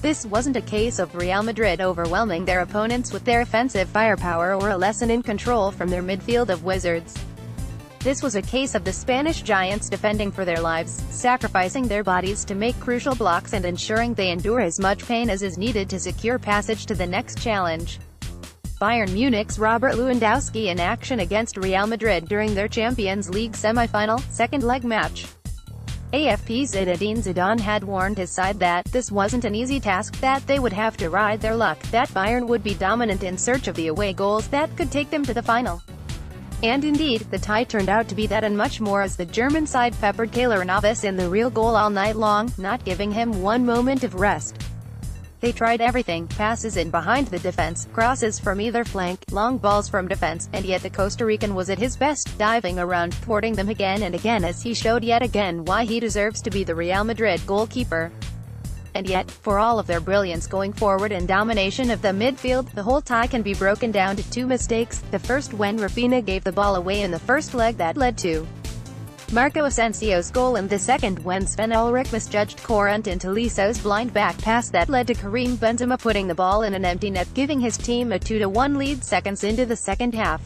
This wasn't a case of Real Madrid overwhelming their opponents with their offensive firepower or a lesson in control from their midfield of wizards. This was a case of the Spanish giants defending for their lives, sacrificing their bodies to make crucial blocks and ensuring they endure as much pain as is needed to secure passage to the next challenge. Bayern Munich's Robert Lewandowski in action against Real Madrid during their Champions League semi-final, second leg match. AFP Zinedine Zidane had warned his side that this wasn't an easy task, that they would have to ride their luck, that Bayern would be dominant in search of the away goals that could take them to the final. And indeed, the tie turned out to be that and much more as the German side peppered Keylor Navas in the real goal all night long, not giving him one moment of rest. They tried everything: passes in behind the defense, crosses from either flank, long balls from defense, and yet the Costa Rican was at his best, diving around, thwarting them again and again as he showed yet again why he deserves to be the Real Madrid goalkeeper. And yet, for all of their brilliance going forward and domination of the midfield, the whole tie can be broken down to two mistakes. The first when Rafinha gave the ball away in the first leg that led to Marco Asensio's goal, and the second when Sven-Ulrich misjudged Corentin Tolisso's blind back pass that led to Karim Benzema putting the ball in an empty net, giving his team a 2-1 lead seconds into the second half.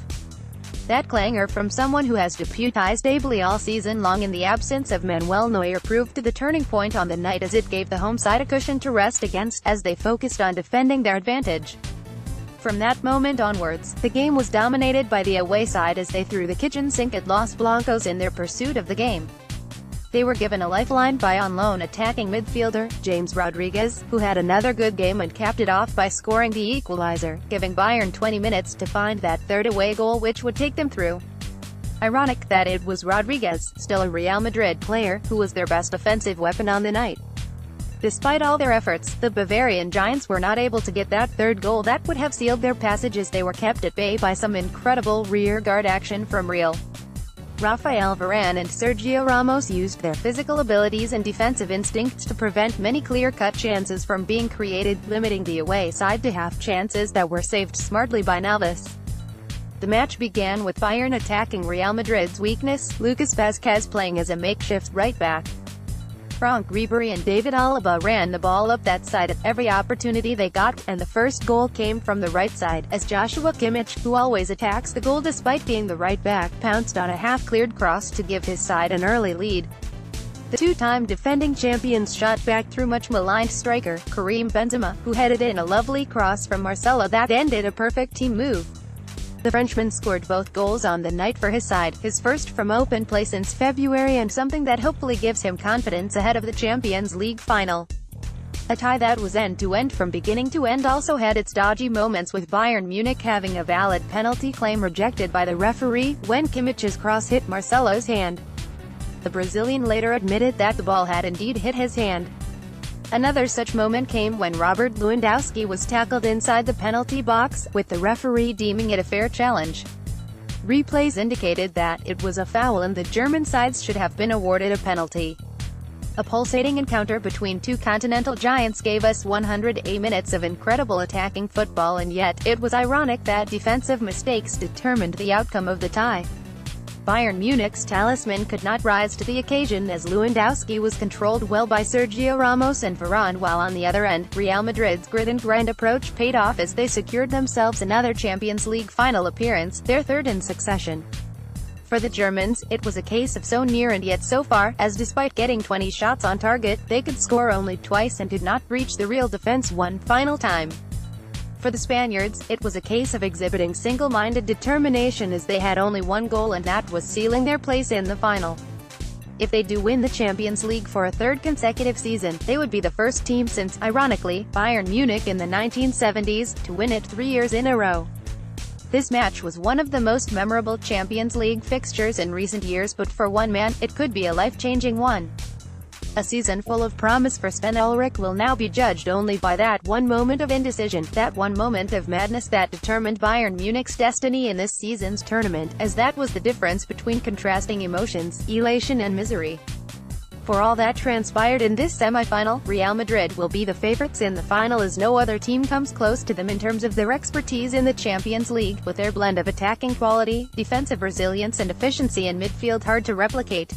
That clangor from someone who has deputized ably all season long in the absence of Manuel Neuer proved to the turning point on the night, as it gave the home side a cushion to rest against, as they focused on defending their advantage. From that moment onwards, the game was dominated by the away side as they threw the kitchen sink at Los Blancos in their pursuit of the game. They were given a lifeline by on-loan attacking midfielder, James Rodriguez, who had another good game and capped it off by scoring the equalizer, giving Bayern 20 minutes to find that third away goal which would take them through. Ironic that it was Rodriguez, still a Real Madrid player, who was their best offensive weapon on the night. Despite all their efforts, the Bavarian Giants were not able to get that third goal that would have sealed their passage, as they were kept at bay by some incredible rear-guard action from Real. Rafael Varane and Sergio Ramos used their physical abilities and defensive instincts to prevent many clear-cut chances from being created, limiting the away side to half chances that were saved smartly by Navas. The match began with Bayern attacking Real Madrid's weakness, Lucas Vázquez playing as a makeshift right-back. Franck Ribéry and David Alaba ran the ball up that side at every opportunity they got, and the first goal came from the right side, as Joshua Kimmich, who always attacks the goal despite being the right back, pounced on a half-cleared cross to give his side an early lead. The two-time defending champions shot back through much-maligned striker, Karim Benzema, who headed in a lovely cross from Marcelo that ended a perfect team move. The Frenchman scored both goals on the night for his side, his first from open play since February, and something that hopefully gives him confidence ahead of the Champions League final. A tie that was end-to-end from beginning to end also had its dodgy moments, with Bayern Munich having a valid penalty claim rejected by the referee, when Kimmich's cross hit Marcelo's hand. The Brazilian later admitted that the ball had indeed hit his hand. Another such moment came when Robert Lewandowski was tackled inside the penalty box, with the referee deeming it a fair challenge. Replays indicated that it was a foul and the German sides should have been awarded a penalty. A pulsating encounter between two continental giants gave us 108 minutes of incredible attacking football, and yet, it was ironic that defensive mistakes determined the outcome of the tie. Bayern Munich's talisman could not rise to the occasion, as Lewandowski was controlled well by Sergio Ramos and Varane, while on the other end, Real Madrid's grit and grind approach paid off as they secured themselves another Champions League final appearance, their third in succession. For the Germans, it was a case of so near and yet so far, as despite getting 20 shots on target, they could score only twice and could not breach the Real defense one final time. For the Spaniards, it was a case of exhibiting single-minded determination, as they had only one goal, and that was sealing their place in the final. If they do win the Champions League for a third consecutive season, they would be the first team since, ironically, Bayern Munich in the 1970s, to win it 3 years in a row. This match was one of the most memorable Champions League fixtures in recent years, but for one man, it could be a life-changing one. A season full of promise for Sven-Ulrich will now be judged only by that one moment of indecision, that one moment of madness that determined Bayern Munich's destiny in this season's tournament, as that was the difference between contrasting emotions, elation and misery. For all that transpired in this semi-final, Real Madrid will be the favorites in the final, as no other team comes close to them in terms of their expertise in the Champions League, with their blend of attacking quality, defensive resilience and efficiency in midfield hard to replicate.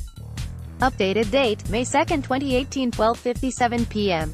Updated date, May 2, 2018, 12:57 p.m.